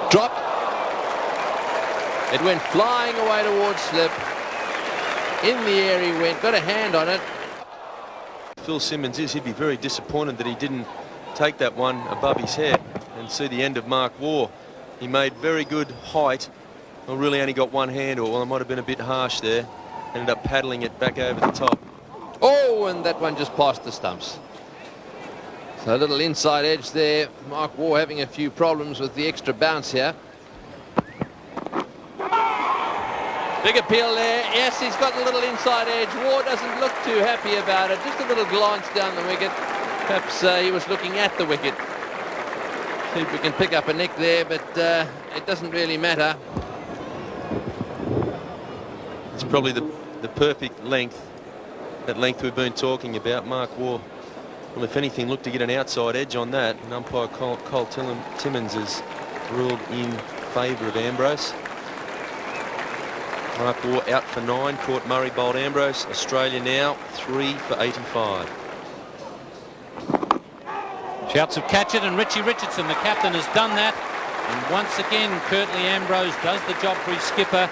Drop. It went flying away towards slip. In the air he went, got a hand on it. Phil Simmons he'd be very disappointed that he didn't take that one above his head and see the end of Mark Waugh. He made very good height. Well, really only got one hand, or well, it might have been a bit harsh there. Ended up paddling it back over the top. Oh, and that one just passed the stumps. So a little inside edge there. Mark Waugh having a few problems with the extra bounce here. Big appeal there. Yes, he's got a little inside edge. Waugh doesn't look too happy about it. Just a little glance down the wicket. Perhaps he was looking at the wicket. See if we can pick up a nick there, but it doesn't really matter. It's probably the perfect length, that length we've been talking about. Mark Waugh, well, if anything, looked to get an outside edge on that, and umpire Cole Timmins has ruled in favour of Ambrose. Mark Waugh out for 9, caught Murray bowled Ambrose. Australia now 3 for 85. Shouts of catch it, and Richie Richardson, the captain, has done that. And once again, Curtly Ambrose does the job for his skipper.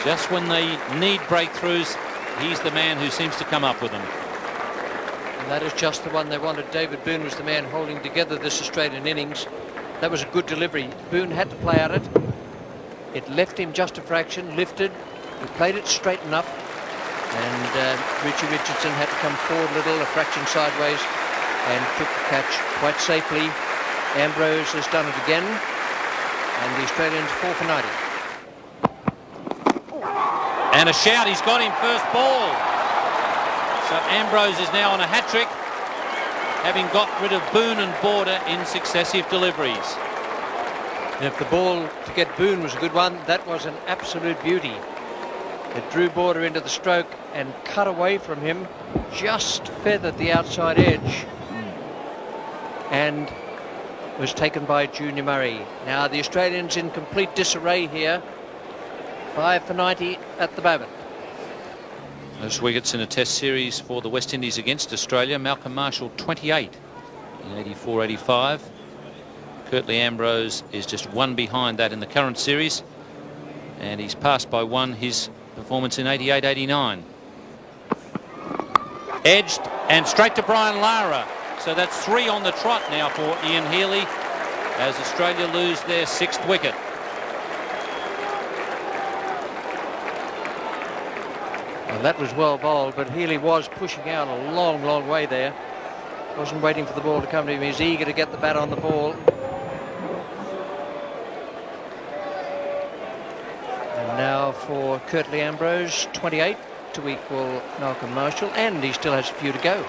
Just when they need breakthroughs, he's the man who seems to come up with them. And that is just the one they wanted. David Boon was the man holding together this Australian innings. That was a good delivery. Boon had to play at it. It left him just a fraction, lifted. He played it straight enough. And Richie Richardson had to come forward a little, a fraction sideways, and took the catch quite safely. Ambrose has done it again. And the Australians 4 for 90. And a shout, he's got him first ball. So Ambrose is now on a hat-trick, having got rid of Boon and Border in successive deliveries. And if the ball to get Boon was a good one, that was an absolute beauty. It drew Border into the stroke and cut away from him, just feathered the outside edge, and was taken by Junior Murray. Now the Australians in complete disarray here. 5 for 90 at the moment. Those wickets in a test series for the West Indies against Australia. Malcolm Marshall 28 in 84-85. Curtly Ambrose is just 1 behind that in the current series, and he's passed by 1 his performance in 88-89. Edged and straight to Brian Lara. So that's 3 on the trot now for Ian Healy as Australia lose their 6th wicket. Well, that was well bowled, but Healy was pushing out a long, long way there. Wasn't waiting for the ball to come to him. He's eager to get the bat on the ball. And now for Curtly Ambrose, 28 to equal Malcolm Marshall, and he still has a few to go.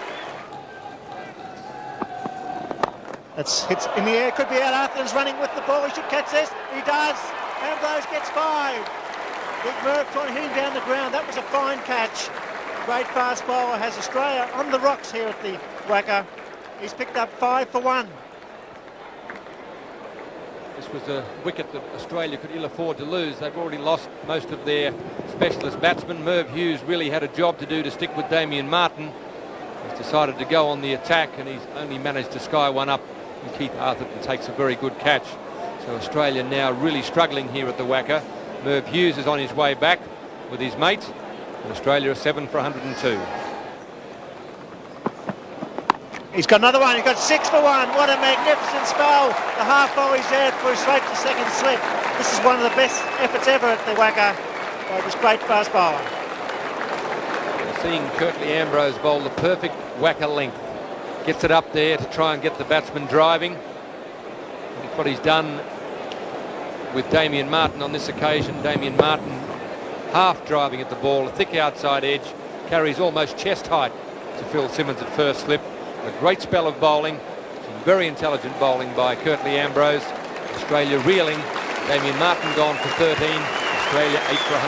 It's hits in the air, could be out. Arthur's running with the ball. He should catch this. He does. Ambrose gets 5. Big Murph trying to hit him down the ground. That was a fine catch. Great fast bowler has Australia on the rocks here at the WACA. He's picked up 5 for 1. This was a wicket that Australia could ill afford to lose. They've already lost most of their specialist batsmen. Merv Hughes really had a job to do to stick with Damien Martin. He's decided to go on the attack, and he's only managed to sky one up, and Keith Arthurton takes a very good catch. So Australia now really struggling here at the WACA. Merv Hughes is on his way back with his mate, and Australia are 7 for 102. He's got another one. He's got 6 for 1. What a magnificent spell. The half volley's there for a straight to second slip. This is one of the best efforts ever at the WACA by this great fast bowler. We're seeing Curtly Ambrose bowl the perfect WACA length. Gets it up there to try and get the batsman driving. That's what he's done with Damien Martin on this occasion. Damien Martin half driving at the ball, a thick outside edge, carries almost chest height to Phil Simmons at first slip. A great spell of bowling, some very intelligent bowling by Curtly Ambrose. Australia reeling. Damien Martin gone for 13. Australia 8 for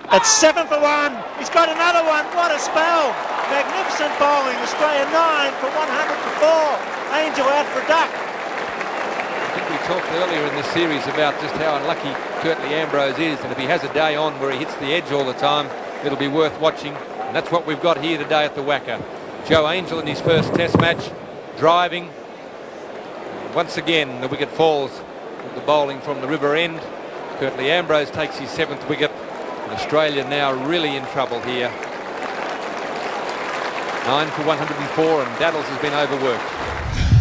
104. It's 7 for 1. He's got another one. What a spell. Magnificent bowling. Australia 9 for 104. Angel out for a duck. I think we talked earlier in the series about just how unlucky Curtly Ambrose is, and if he has a day on where he hits the edge all the time, it'll be worth watching, and that's what we've got here today at the WACA. Joe Angel in his first test match, driving. Once again, the wicket falls with the bowling from the River End. Curtly Ambrose takes his 7th wicket. And Australia now really in trouble here. 9 for 104, and Daddles has been overworked.